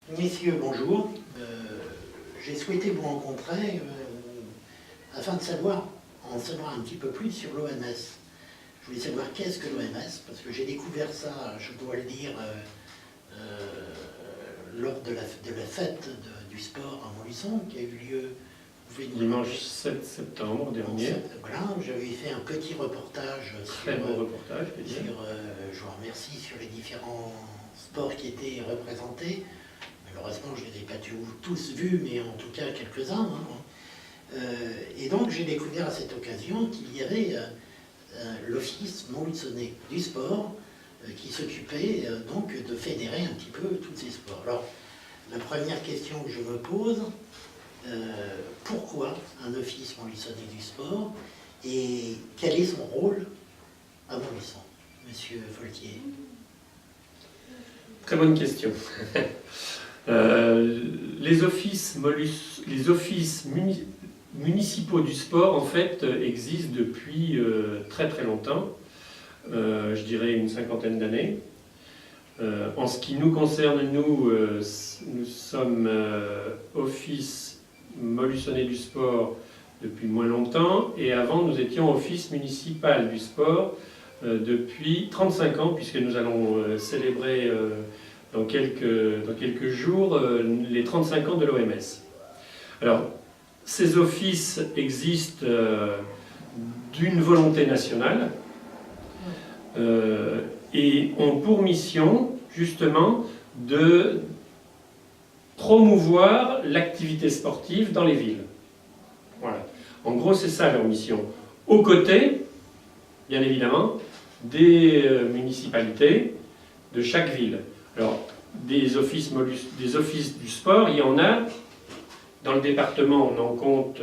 Messieurs, bonjour. J'ai souhaité vous rencontrer afin de en savoir un petit peu plus sur l'OMS. Je voulais savoir qu'est-ce que l'OMS, parce que j'ai découvert ça, je dois le dire, lors de la fête du sport à Montluçon, qui a eu lieu dimanche 7 septembre dernier. Voilà, j'avais fait un petit reportage Très beau reportage, je vous remercie, sur les différents sports qui étaient représentés. Malheureusement, je ne les ai pas tous vus, mais en tout cas quelques-uns. Et donc, j'ai découvert à cette occasion qu'il y avait l'Office montluçonnais du sport qui s'occupait donc de fédérer un petit peu tous ces sports. Alors, la première question que je me pose, pourquoi un Office montluçonnais du sport et quel est son rôle à Montluçon, Monsieur Foltier? Très bonne question. Les offices municipaux du sport, en fait, existent depuis très très longtemps, je dirais une cinquantaine d'années. En ce qui nous concerne, nous sommes office montluçonnais du sport depuis moins longtemps, et avant nous étions office municipal du sport depuis 35 ans, puisque nous allons célébrer dans quelques jours les 35 ans de l'OMS. Alors, ces offices existent d'une volonté nationale et ont pour mission, justement, de promouvoir l'activité sportive dans les villes. Voilà. En gros, c'est ça leur mission. Aux côtés, bien évidemment, des municipalités de chaque ville. Alors, des offices du sport, il y en a. Dans le département, on en compte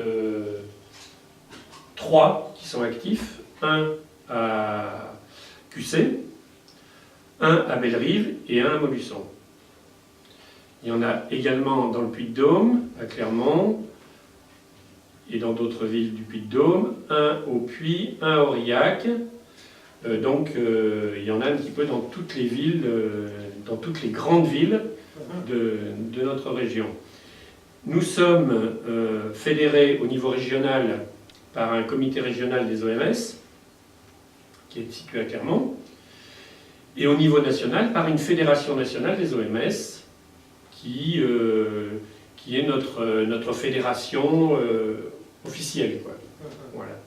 3 qui sont actifs. Un à QC, un à Bellerive et un à Montluçon. Il y en a également dans le Puy-de-Dôme, à Clermont, et dans d'autres villes du Puy-de-Dôme, un au Puy, un à Aurillac. Donc il y en a un petit peu dans toutes les villes, dans toutes les grandes villes de notre région. Nous sommes fédérés au niveau régional par un comité régional des OMS, qui est situé à Clermont, et au niveau national par une fédération nationale des OMS, qui est notre fédération officielle, quoi. Voilà.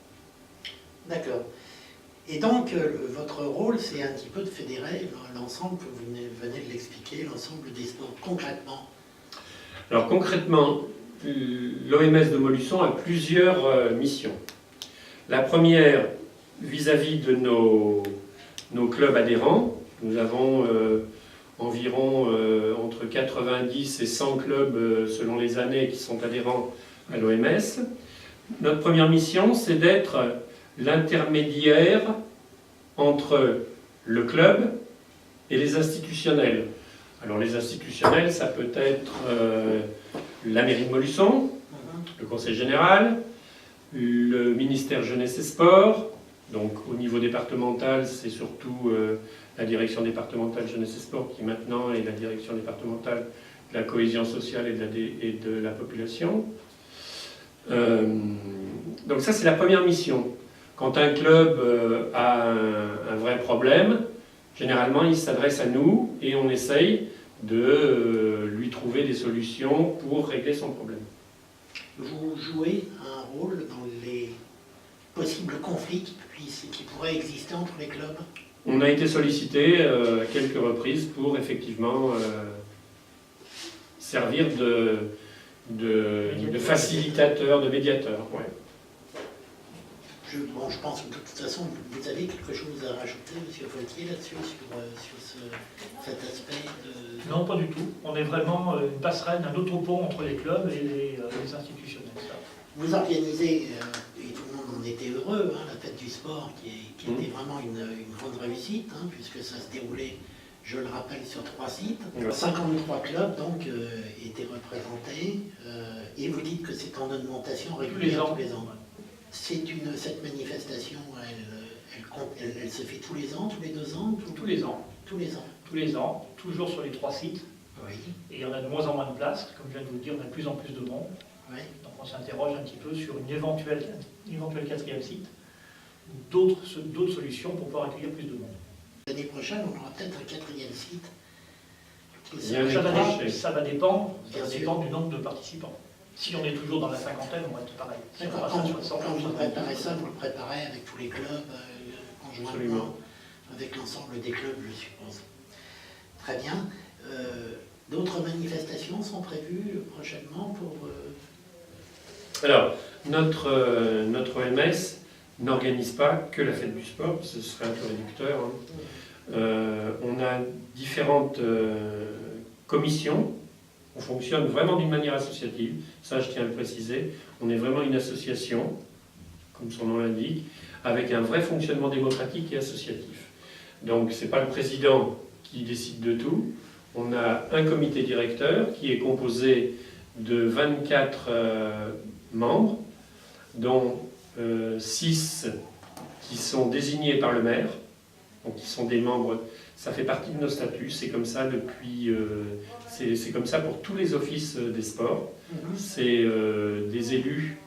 D'accord. Et donc, votre rôle, c'est un petit peu de fédérer l'ensemble, que vous venez de l'expliquer, l'ensemble des sports, concrètement. Alors concrètement, l'OMS de Montluçon a plusieurs missions. La première, vis-à-vis de nos clubs adhérents, nous avons environ entre 90 et 100 clubs selon les années qui sont adhérents à l'OMS. Notre première mission, c'est d'être l'intermédiaire entre le club et les institutionnels. Alors les institutionnels, ça peut être la mairie de Montluçon, le conseil général, le ministère Jeunesse et Sport. Donc au niveau départemental, c'est surtout la direction départementale Jeunesse et Sport qui maintenant est la direction départementale de la cohésion sociale et de la population. Donc ça, c'est la première mission. Quand un club a un vrai problème, généralement il s'adresse à nous et on essaye de lui trouver des solutions pour régler son problème. Vous jouez un rôle dans les possibles conflits qui pourraient exister entre les clubs? On a été sollicité à quelques reprises pour effectivement servir de facilitateur, de médiateur. Ouais. Je pense que de toute façon, vous avez quelque chose à rajouter, M. Foltier, là-dessus, sur cet aspect de... Non, pas du tout. On est vraiment une passerelle, un autopont entre les clubs et les institutionnels. Ça. Vous organisez, et tout le monde en était heureux, la fête du sport, qui était vraiment une grande réussite, puisque ça se déroulait, je le rappelle, sur 3 sites. 53 clubs, donc, étaient représentés, et vous dites que c'est en augmentation régulière tous les ans. Cette manifestation, elle se fait tous les ans, tous les 2 ans Tous les ans. Tous les ans. Tous les ans, toujours sur les 3 sites. Oui, Et on a de moins en moins de place. Comme je viens de vous le dire, on a de plus en plus de monde. oui. Donc on s'interroge un petit peu sur une éventuelle quatrième site, ou d'autres solutions pour pouvoir accueillir plus de monde. L'année prochaine, on aura peut-être un quatrième site. Qui Il y a sera- un projet. Ça va dépendre, Bien sûr. du nombre de participants. Si on est toujours dans la cinquantaine, on va être pareil. Si on D'accord. passe Quand à vous 60, quand vous 70, préparez ça, vous le préparez avec tous les clubs, conjointement, Absolument. avec l'ensemble des clubs, je suppose. Très bien. D'autres manifestations sont prévues prochainement pour... Alors, notre OMS n'organise pas que la fête du sport, ce serait un peu réducteur, hein. On a différentes commissions. On fonctionne vraiment d'une manière associative, ça je tiens à le préciser. On est vraiment une association, comme son nom l'indique, avec un vrai fonctionnement démocratique et associatif. Donc ce n'est pas le président qui décide de tout. On a un comité directeur qui est composé de 24 membres, dont 6 qui sont désignés par le maire, donc qui sont des membres, ça fait partie de nos statuts, c'est comme ça depuis, c'est comme ça pour tous les offices des sports. C'est des élus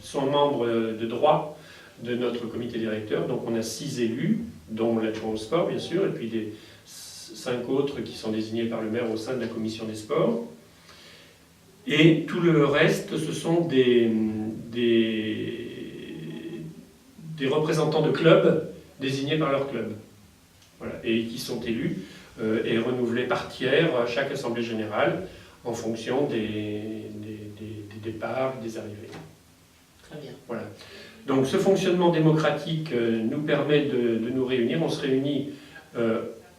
sont membres de droit de notre comité directeur, donc on a 6 élus, dont l'adjoint au sport bien sûr, et puis des 5 autres qui sont désignés par le maire au sein de la commission des sports. Et tout le reste, ce sont des représentants de clubs désignés par leur club. Voilà, et qui sont élus et renouvelés par tiers à chaque assemblée générale en fonction des départs, des arrivées. Très bien. Voilà. Donc ce fonctionnement démocratique nous permet de nous réunir. On se réunit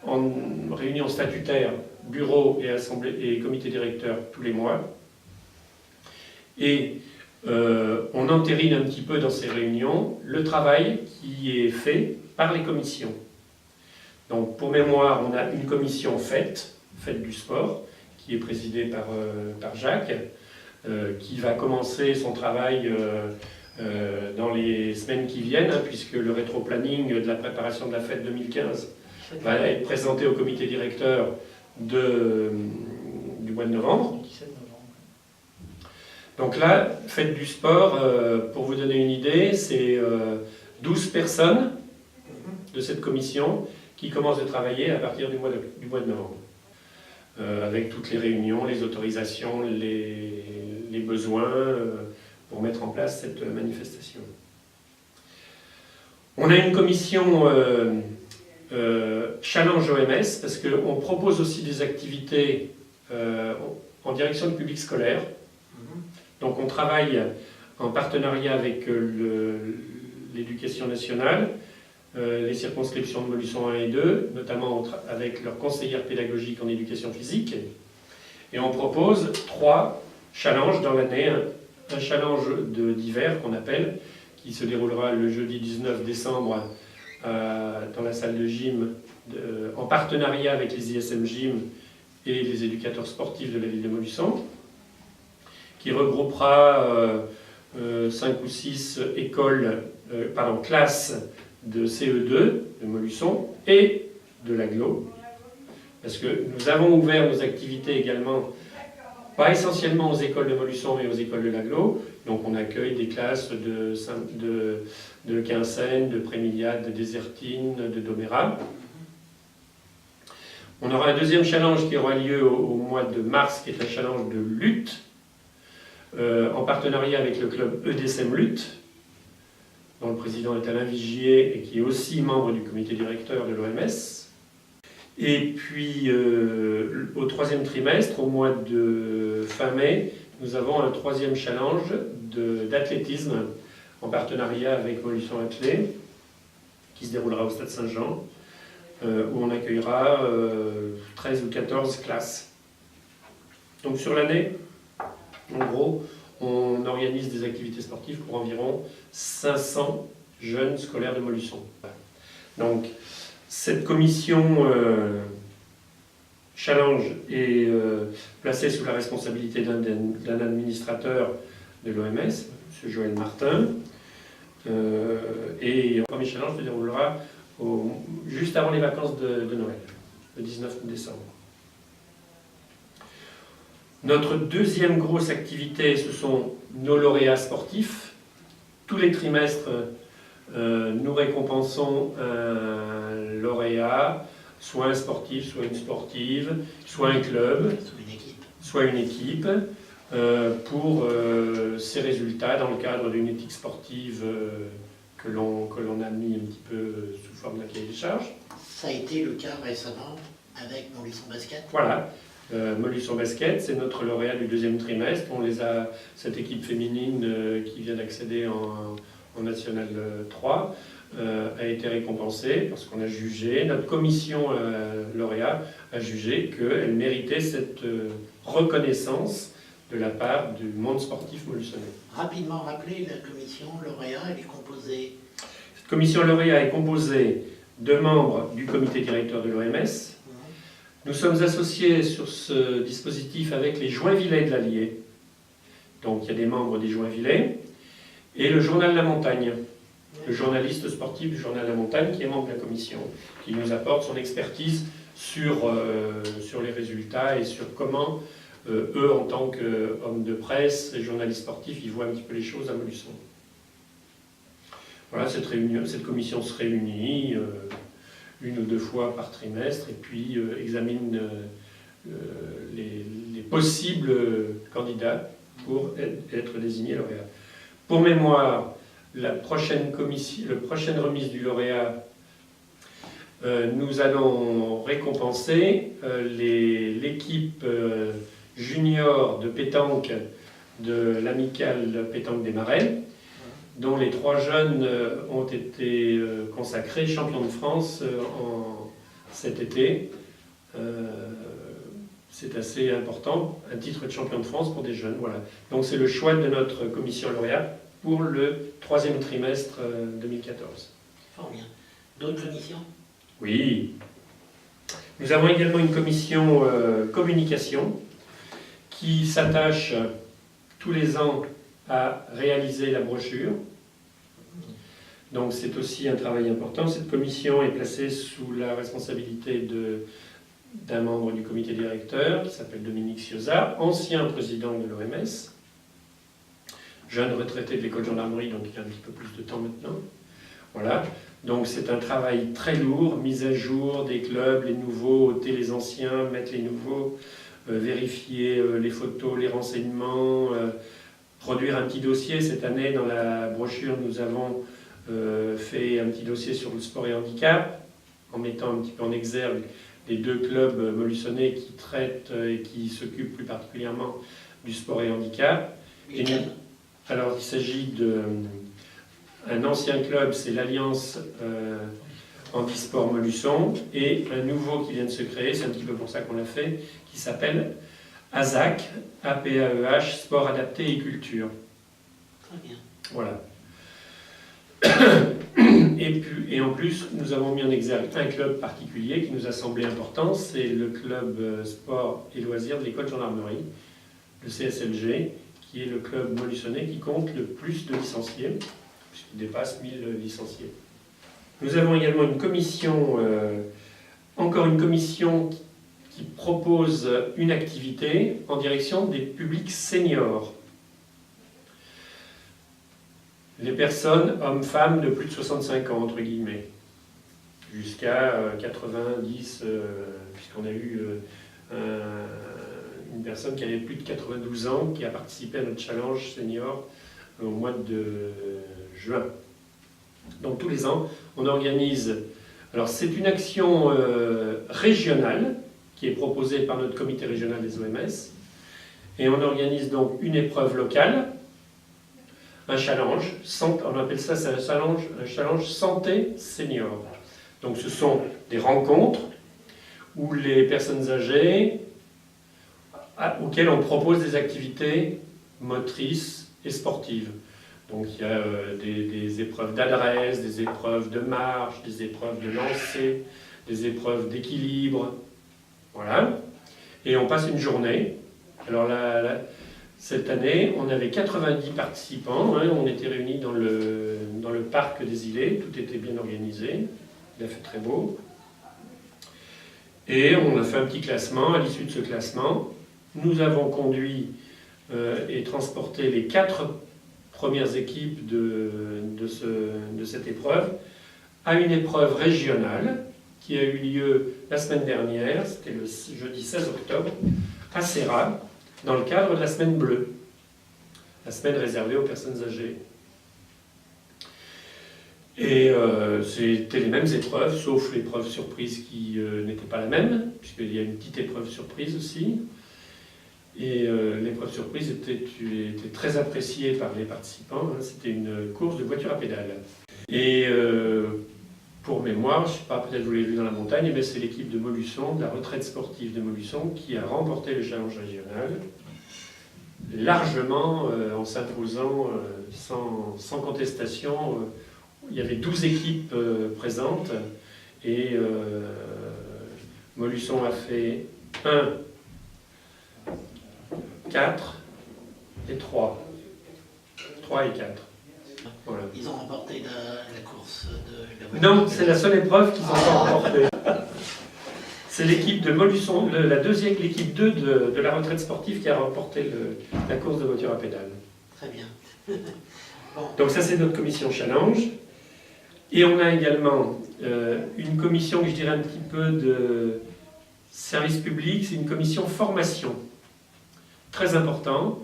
en réunion statutaire, bureau et assemblée et comité directeur tous les mois. Et on entérine un petit peu dans ces réunions le travail qui est fait par les commissions. Donc pour mémoire, on a une commission fête du sport, qui est présidée par Jacques, qui va commencer son travail dans les semaines qui viennent, hein, puisque le rétro-planning de la préparation de la fête 2015 va être présenté au comité directeur du mois de novembre. 17 novembre. Donc là, fête du sport, pour vous donner une idée, c'est 12 personnes de cette commission qui commencent de travailler à partir du mois de novembre. Avec toutes les réunions, les autorisations, les besoins pour mettre en place cette manifestation. On a une commission Challenge OMS, parce qu'on propose aussi des activités en direction du public scolaire. Donc on travaille en partenariat avec l'éducation nationale, les circonscriptions de Montluçon 1 et 2, notamment avec leurs conseillères pédagogiques en éducation physique. Et on propose 3 challenges dans l'année. Un challenge d'hiver qu'on appelle, qui se déroulera le jeudi 19 décembre dans la salle de gym, en partenariat avec les ISM Gym et les éducateurs sportifs de la ville de Montluçon, qui regroupera 5 ou 6 classes de CE2 de Montluçon et de l'Aglo, parce que nous avons ouvert nos activités également, pas essentiellement aux écoles de Montluçon mais aux écoles de l'Aglo. Donc on accueille des classes de Quinssaines, de Prémiliade, de Désertine, de Domérat. On aura un deuxième challenge qui aura lieu au mois de mars, qui est un challenge de lutte, en partenariat avec le club EDSM Lutte, dont le président est Alain Vigier et qui est aussi membre du comité directeur de l'OMS. Et puis, au 3e trimestre, au mois de fin mai, nous avons un 3e challenge d'athlétisme en partenariat avec Montluçon Athlé, qui se déroulera au Stade Saint-Jean, où on accueillera 13 ou 14 classes. Donc sur l'année, en gros, on organise des activités sportives pour environ 500 jeunes scolaires de Montluçon. Donc, cette commission challenge est placée sous la responsabilité d'un administrateur de l'OMS, M. Joël Martin. Et le premier challenge se déroulera juste avant les vacances de Noël, le 19 décembre. Notre deuxième grosse activité, ce sont nos lauréats sportifs. Tous les trimestres, nous récompensons un lauréat, soit un sportif, soit une sportive, soit un club, soit une équipe, pour ses résultats dans le cadre d'une éthique sportive que l'on a mis un petit peu sous forme d'un cahier des charges. Ça a été le cas récemment avec Montluçon Basket. Voilà, Montluçon Basket, c'est notre lauréat du deuxième trimestre. Cette équipe féminine qui vient d'accéder en National 3 a été récompensée parce qu'on a jugé, notre commission lauréat a jugé qu'elle méritait cette reconnaissance de la part du monde sportif montluçonnais. Rapidement rappeler, la commission lauréat, elle est composée... Cette commission lauréat est composée de membres du comité directeur de l'OMS. Nous sommes associés sur ce dispositif avec les Joinvillais de l'Allier. Donc il y a des membres des Joinvillais. Et le Journal La Montagne, le journaliste sportif du Journal La Montagne qui est membre de la commission, qui nous apporte son expertise sur les résultats et sur comment eux, en tant qu'hommes de presse et journalistes sportifs, ils voient un petit peu les choses à Montluçon. Voilà, cette commission se réunit une ou deux fois par trimestre et puis examine les possibles candidats pour être désignés lauréats. Pour mémoire, la prochaine remise du lauréat, nous allons récompenser l'équipe junior de pétanque de l'amicale pétanque des Marais, dont les 3 jeunes ont été consacrés champions de France cet été. C'est assez important, un titre de champion de France pour des jeunes. Voilà. Donc c'est le choix de notre commission lauréat pour le 3e trimestre 2014. Fort bien. D'autres commissions? Oui. Nous avons également une commission communication qui s'attache tous les ans à réaliser la brochure. Donc c'est aussi un travail important. Cette commission est placée sous la responsabilité d'un membre du comité directeur qui s'appelle Dominique Ciosa, ancien président de l'OMS, jeune retraité de l'école de gendarmerie, donc il a un petit peu plus de temps maintenant. Voilà. Donc c'est un travail très lourd, mise à jour des clubs, les nouveaux, ôter les anciens, mettre les nouveaux, vérifier les photos, les renseignements, produire un petit dossier. Cette année, dans la brochure, nous avons fait un petit dossier sur le sport et handicap, en mettant un petit peu en exergue les 2 clubs montluçonnais qui traitent et qui s'occupent plus particulièrement du sport et handicap. Alors, il s'agit d'un ancien club, c'est l'Alliance Handisport Montluçon, et un nouveau qui vient de se créer, c'est un petit peu pour ça qu'on l'a fait, qui s'appelle ASAC, APAEH, Sport Adapté et Culture. Très bien. Voilà. Et en plus, nous avons mis en exergue un club particulier qui nous a semblé important, c'est le club sport et loisirs de l'école de gendarmerie, le CSLG, qui est le club montluçonnais qui compte le plus de licenciés, puisqu'il dépasse 1000 licenciés. Nous avons également une commission, encore une commission qui propose une activité en direction des publics seniors. Les personnes, hommes, femmes, de plus de 65 ans, entre guillemets, jusqu'à 90, puisqu'on a eu une personne qui avait plus de 92 ans, qui a participé à notre challenge senior au mois de juin. Donc tous les ans, on organise... Alors c'est une action régionale, qui est proposée par notre comité régional des OMS, et on organise donc une épreuve locale, un challenge, on appelle ça un challenge santé senior. Donc ce sont des rencontres où les personnes âgées, auxquelles on propose des activités motrices et sportives. Donc il y a des épreuves d'adresse, des épreuves de marche, des épreuves de lancer, des épreuves d'équilibre. Voilà. Et on passe une journée. Alors cette année, on avait 90 participants. Hein, on était réunis dans le parc des Îlets. Tout était bien organisé. Il a fait très beau. Et on a fait un petit classement. À l'issue de ce classement, nous avons conduit et transporté les 4 premières équipes de cette épreuve à une épreuve régionale qui a eu lieu la semaine dernière, c'était le jeudi 16 octobre, à Serra, dans le cadre de la semaine bleue, la semaine réservée aux personnes âgées. Et c'était les mêmes épreuves, sauf l'épreuve surprise qui n'était pas la même, puisqu'il y a une petite épreuve surprise aussi. Et l'épreuve surprise était très appréciée par les participants. Hein. C'était une course de voiture à pédales. Et pour mémoire, je ne sais pas, peut-être vous l'avez vu dans la montagne, mais c'est l'équipe de Molusson, de la retraite sportive de Molusson, qui a remporté le challenge régional, largement en s'imposant sans contestation. Il y avait 12 équipes présentes et Molusson a fait 1, 4 et 3. 3 et 4. Voilà. Ils ont remporté la course de la voiture. Non, c'est la seule épreuve qu'ils ont remportée. C'est l'équipe de Molusson, l'équipe 2 de la retraite sportive qui a remporté la course de voiture à pédales. Très bien. Bon. Donc ça, c'est notre commission challenge. Et on a également une commission, je dirais un petit peu de service public, c'est une commission formation, très important,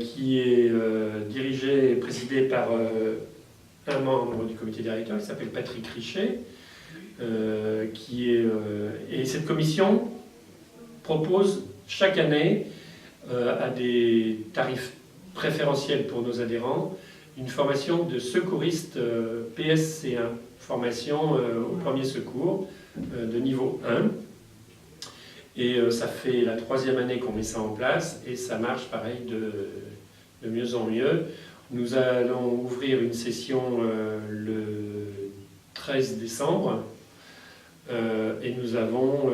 qui est dirigée et présidée par un membre du comité directeur qui s'appelle Patrick Richet, et cette commission propose chaque année à des tarifs préférentiels pour nos adhérents une formation de secouriste PSC1, formation au premier secours de niveau 1. Et ça fait la 3e année qu'on met ça en place et ça marche pareil de mieux en mieux. Nous allons ouvrir une session le 13 décembre et nous avons,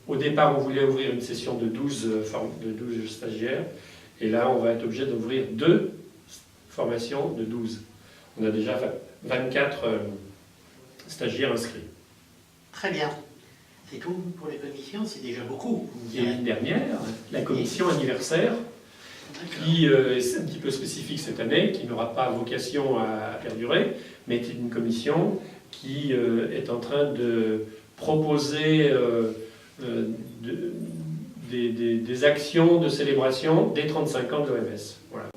au départ on voulait ouvrir une session de 12 stagiaires et là on va être obligé d'ouvrir 2 formations de 12. On a déjà 24 stagiaires inscrits. Très bien. C'est tout pour les commissions, c'est déjà beaucoup. Et l'année dernière, la commission anniversaire, qui est un petit peu spécifique cette année, qui n'aura pas vocation à perdurer, mais est une commission qui est en train de proposer des actions de célébration des 35 ans de l'OMS. Voilà.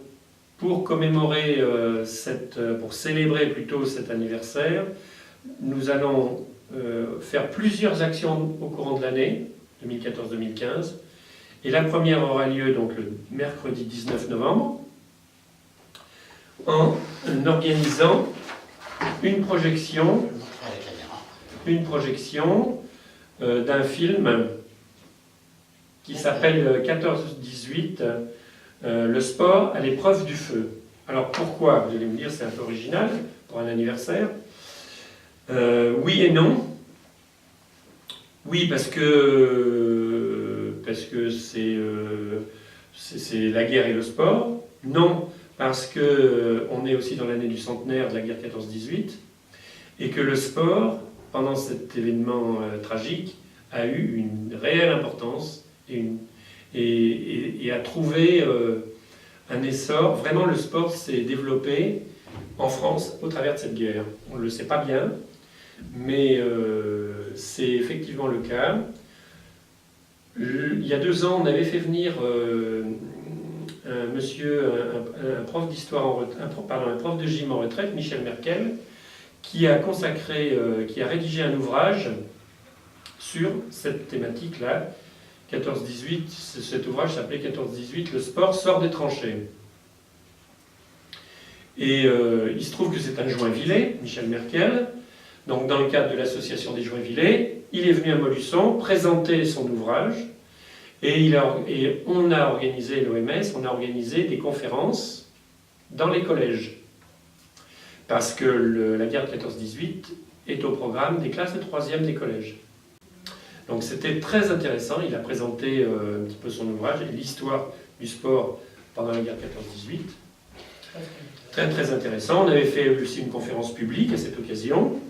Pour commémorer, pour célébrer plutôt cet anniversaire, nous allons faire plusieurs actions au courant de l'année 2014-2015. Et la première aura lieu donc le mercredi 19 novembre en organisant une projection d'un film qui s'appelle 14-18, le sport à l'épreuve du feu. Alors pourquoi? Vous allez me dire, c'est un peu original pour un anniversaire. Oui et non. Oui, parce que c'est la guerre et le sport. Non, parce qu'on est aussi dans l'année du centenaire de la guerre 14-18 et que le sport, pendant cet événement tragique, a eu une réelle importance et a trouvé un essor. Vraiment, le sport s'est développé en France au travers de cette guerre. On ne le sait pas bien, mais c'est effectivement le cas. Il y a 2 ans, on avait fait venir un prof d'histoire, un prof de gym en retraite, Michel Merkel, qui a rédigé un ouvrage sur cette thématique-là, 14-18. Cet ouvrage s'appelait 14-18, le sport sort des tranchées. Et il se trouve que c'est un Joinvillais, Michel Merkel. Donc dans le cadre de l'association des Joinvillais, il est venu à Molusson présenter son ouvrage et on a organisé, l'OMS, on a organisé des conférences dans les collèges. Parce que la guerre de 14-18 est au programme des classes de 3e des collèges. Donc c'était très intéressant, il a présenté un petit peu son ouvrage et l'histoire du sport pendant la guerre 14-18. Très très intéressant. On avait fait aussi une conférence publique à cette occasion.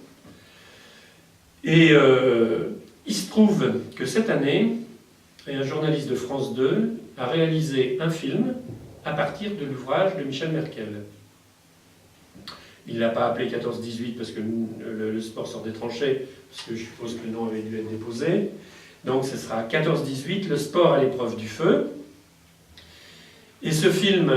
Et il se trouve que cette année, et un journaliste de France 2 a réalisé un film à partir de l'ouvrage de Michel Merkel. Il ne l'a pas appelé 14-18 parce que le sport sort des tranchées, parce que je suppose que le nom avait dû être déposé. Donc ce sera 14-18, le sport à l'épreuve du feu. Et ce film,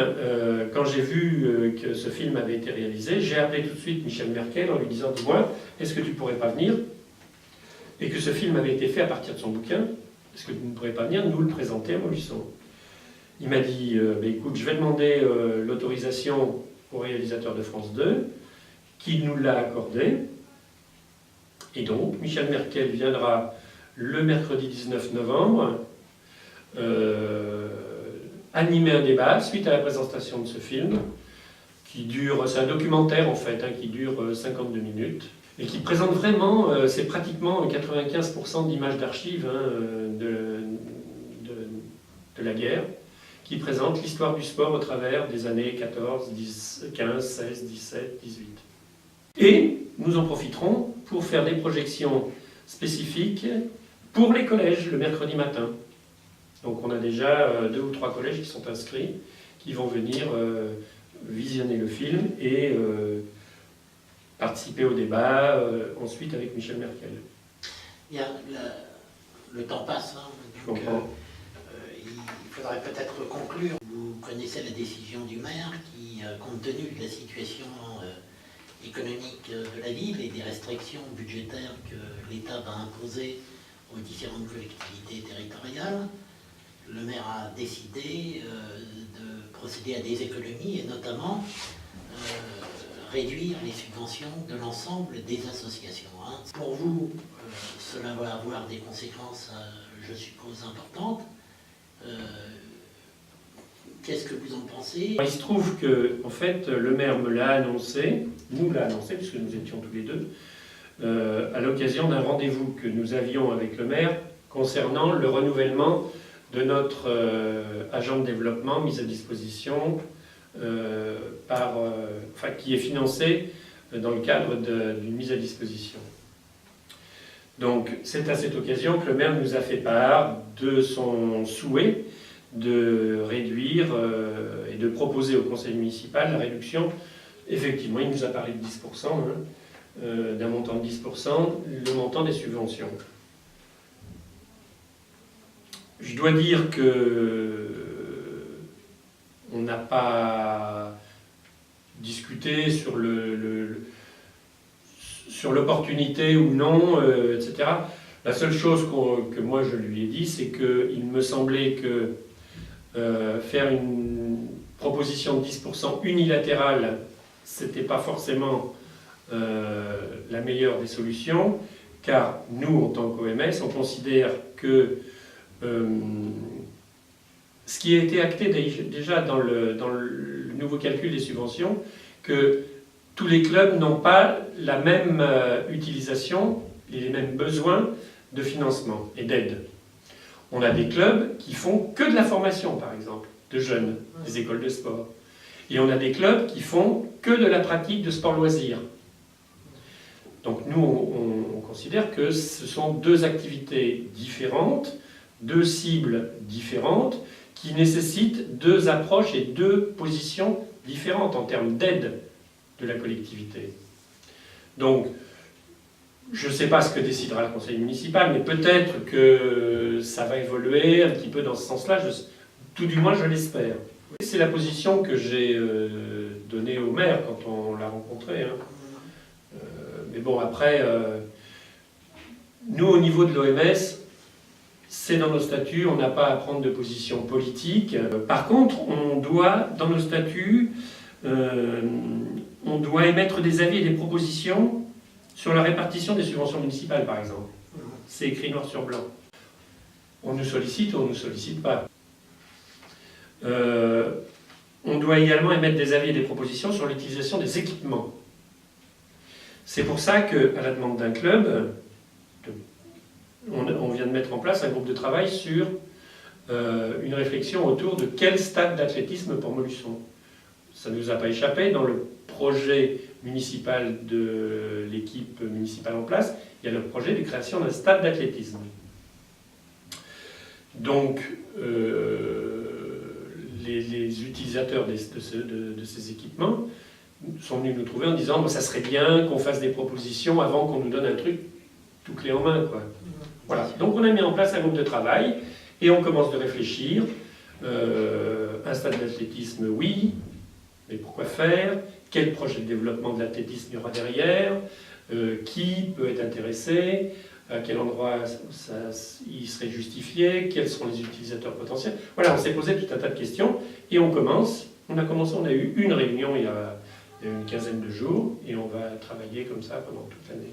quand j'ai vu que ce film avait été réalisé, j'ai appelé tout de suite Michel Merkel en lui disant « Dis-moi, est-ce que tu ne pourrais pas venir ?» Et que ce film avait été fait à partir de son bouquin. « Est-ce que tu ne pourrais pas venir nous le présenter à Montluçon ?» Il m'a dit « Écoute, je vais demander l'autorisation au réalisateur de France 2, qui nous l'a accordé. Et donc, Michel Merkel viendra le mercredi 19 novembre animer un débat suite à la présentation de ce film, qui dure, c'est un documentaire en fait, qui dure 52 minutes, et qui présente vraiment, c'est pratiquement 95% d'images d'archives de la guerre, qui présente l'histoire du sport au travers des années 14, 10, 15, 16, 17, 18. Et nous en profiterons pour faire des projections spécifiques pour les collèges le mercredi matin. Donc on a déjà 2 ou 3 collèges qui sont inscrits, qui vont venir visionner le film et participer au débat ensuite avec Michel Merkel. Le temps passe, Je comprends. Il faudrait peut-être conclure. Vous connaissez la décision du maire qui, compte tenu de la situation économique de la ville et des restrictions budgétaires que l'État va imposer aux différentes collectivités territoriales, le maire a décidé de procéder à des économies et notamment réduire les subventions de l'ensemble des associations. Pour vous, cela va avoir des conséquences, je suppose, importantes. Qu'est-ce que vous en pensez? Il se trouve que, en fait, le maire me l'a annoncé, nous l'a annoncé, puisque nous étions tous les deux, à l'occasion d'un rendez-vous que nous avions avec le maire concernant le renouvellement de notre agent de développement mis à disposition, qui est financé dans le cadre d'une mise à disposition. Donc c'est à cette occasion que le maire nous a fait part de son souhait de réduire et de proposer au conseil municipal la réduction. Effectivement, il nous a parlé de 10%, d'un montant de 10%, le montant des subventions. Je dois dire que on n'a pas discuté sur sur l'opportunité ou non, etc. La seule chose que moi je lui ai dit, c'est qu'il me semblait que faire une proposition de 10% unilatérale, c'était pas forcément la meilleure des solutions, car nous, en tant qu'OMS, on considère que ce qui a été acté déjà dans le nouveau calcul des subventions, que tous les clubs n'ont pas la même utilisation et les mêmes besoins de financement et d'aide. On a des clubs qui font que de la formation, par exemple, de jeunes, des écoles de sport. Et on a des clubs qui font que de la pratique de sport-loisirs. Donc nous, on considère que ce sont 2 activités différentes, 2 cibles différentes, qui nécessitent 2 approches et 2 positions différentes en termes d'aide de la collectivité. Donc, je ne sais pas ce que décidera le conseil municipal, mais peut-être que ça va évoluer un petit peu dans ce sens-là, tout du moins je l'espère. C'est la position que j'ai donnée au maire quand on l'a rencontré. Mais bon, après, nous, au niveau de l'OMS, c'est dans nos statuts, on n'a pas à prendre de position politique. Par contre, on doit, dans nos statuts, on doit émettre des avis et des propositions sur la répartition des subventions municipales, par exemple. C'est écrit noir sur blanc. On nous sollicite ou on ne nous sollicite pas. On doit également émettre des avis et des propositions sur l'utilisation des équipements. C'est pour ça qu'à la demande d'un club, on vient de mettre en place un groupe de travail sur une réflexion autour de quel stade d'athlétisme pour Montluçon. Ça ne nous a pas échappé, dans le projet municipal de l'équipe municipale en place, il y a le projet de création d'un stade d'athlétisme. Donc, les utilisateurs de ces équipements sont venus nous trouver en disant ça serait bien qu'on fasse des propositions avant qu'on nous donne un truc tout clé en main, quoi. Voilà. Donc on a mis en place un groupe de travail et on commence de réfléchir. Un stade d'athlétisme, oui, mais pourquoi faire? Quel projet de développement de l'athlétisme il y aura derrière? Qui peut être intéressé? À quel endroit il serait justifié? Quels seront les utilisateurs potentiels? Voilà, on s'est posé tout un tas de questions et on commence. On a eu une réunion il y a une quinzaine de jours et on va travailler comme ça pendant toute l'année.